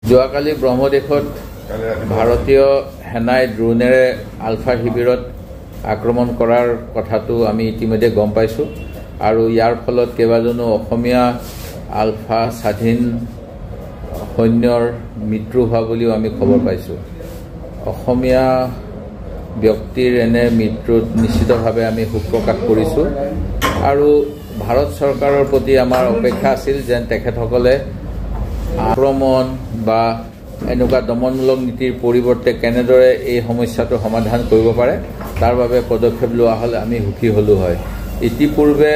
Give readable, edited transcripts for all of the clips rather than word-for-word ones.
যোৱাকালি ব্ৰহ্মদেশত ভাৰতীয় সেনাই ড্ৰোনেৰে আলফা শিবিৰত আক্ৰমণ কৰাৰ কথাটো আমি ইতিমধ্যে গম পাইছোঁ আৰু ইয়াৰ ফলত কেইবাজনো অসমীয়া আলফা স্বাধীন সৈন্যৰ মৃত্যু হোৱা বুলিও আমি খবৰ পাইছোঁ। অসমীয়া ব্যক্তিৰ এনে মৃত্যুত নিশ্চিতভাৱে আমি শোক প্ৰকাশ কৰিছোঁ আৰু ভাৰত চৰকাৰৰ প্ৰতি আমাৰ অপেক্ষা আছিল যেন তেখেতসকলে আক্ৰমণ বা এনেকুৱা দমনমূলক নীতিৰ পৰিৱৰ্তে কেনেদৰে এই সমস্যাটো সমাধান কৰিব পাৰে তাৰ বাবে পদক্ষেপ লোৱা হ'লে আমি সুখী হ'লো হয়। ইতিপূৰ্বে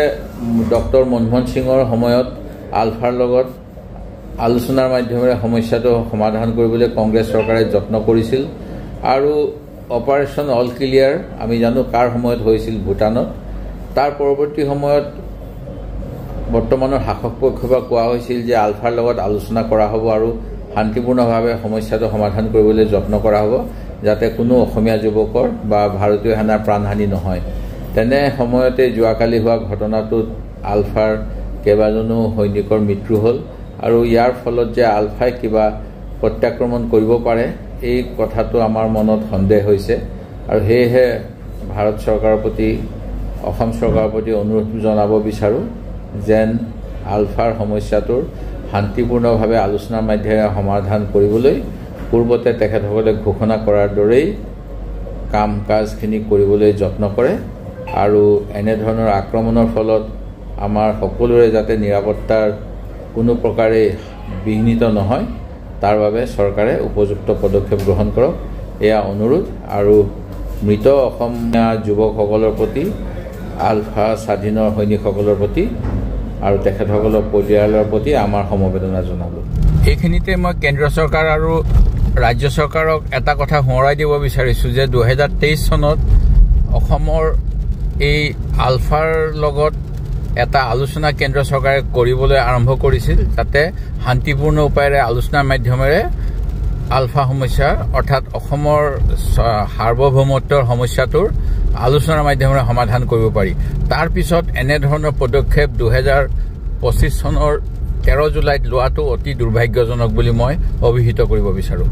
ডক্টৰ মনমোহন সিঙৰ সময়ত আলফাৰ লগত আলোচনাৰ মাধ্যমেৰে সমস্যাটো সমাধান কৰিবলৈ কংগ্ৰেছ চৰকাৰে যত্ন কৰিছিল আৰু অপাৰেশ্যন অল ক্লিয়াৰ আমি জানো কাৰ সময়ত হৈছিল ভূটানত। তাৰ পৰৱৰ্তী সময়ত বৰ্তমানৰ শাসক পক্ষৰ পৰা কোৱা হৈছিল যে আলফাৰ লগত আলোচনা কৰা হ'ব আৰু শান্তিপূৰ্ণভাৱে সমস্যাটো সমাধান কৰিবলৈ যত্ন কৰা হ'ব যাতে কোনো অসমীয়া যুৱকৰ বা ভাৰতীয় সেনাৰ প্ৰাণহানি নহয়। তেনে সময়তে যোৱাকালি হোৱা ঘটনাটোত আলফাৰ কেইবাজনো সৈনিকৰ মৃত্যু হ'ল আৰু ইয়াৰ ফলত যে আলফাই কিবা প্ৰত্যাক্ৰমণ কৰিব পাৰে এই কথাটো আমাৰ মনত সন্দেহ হৈছে আৰু সেয়েহে ভাৰত চৰকাৰৰ প্ৰতি অসম চৰকাৰৰ প্ৰতি অনুৰোধ জনাব বিচাৰোঁ যেন আলফাৰ সমস্যাটোৰ শান্তিপূৰ্ণভাৱে আলোচনাৰ মাধ্যমেৰে সমাধান কৰিবলৈ পূৰ্বতে তেখেতসকলে ঘোষণা কৰাৰ দৰেই কাম কাজখিনি কৰিবলৈ যত্ন কৰে আৰু এনেধৰণৰ আক্ৰমণৰ ফলত আমাৰ সকলোৰে যাতে নিৰাপত্তাৰ কোনো প্ৰকাৰে বিঘ্নিত নহয় তাৰ বাবে চৰকাৰে উপযুক্ত পদক্ষেপ গ্ৰহণ কৰক এয়া অনুৰোধ আৰু মৃত অসমীয়া যুৱকসকলৰ প্ৰতি আলফা স্বাধীনৰ সৈনিকসকলৰ প্ৰতি আৰু তেখেতসকলৰ পৰিয়ালৰ প্ৰতি আমাৰ সমবেদনা জনালোঁ। এইখিনিতে মই কেন্দ্ৰীয় চৰকাৰ আৰু ৰাজ্য চৰকাৰক এটা কথা সোঁৱৰাই দিব বিচাৰিছোঁ যে 2023 চনত অসমৰ এই আলফাৰ লগত এটা আলোচনা কেন্দ্ৰীয় চৰকাৰে কৰিবলৈ আৰম্ভ কৰিছিল যাতে শান্তিপূৰ্ণ উপায়েৰে আলোচনাৰ মাধ্যমেৰে আলফা সমস্যা অৰ্থাৎ অসমৰ সাৰ্বভৌমত্বৰ সমস্যাটোৰ আলোচনাৰ মাধ্যমেৰে সমাধান কৰিব পাৰি। তাৰ পিছত এনেধৰণৰ পদক্ষেপ 2025 চনৰ 13 জুলাইত লোৱাটো অতি দুৰ্ভাগ্যজনক বুলি মই অভিহিত কৰিব বিচাৰোঁ।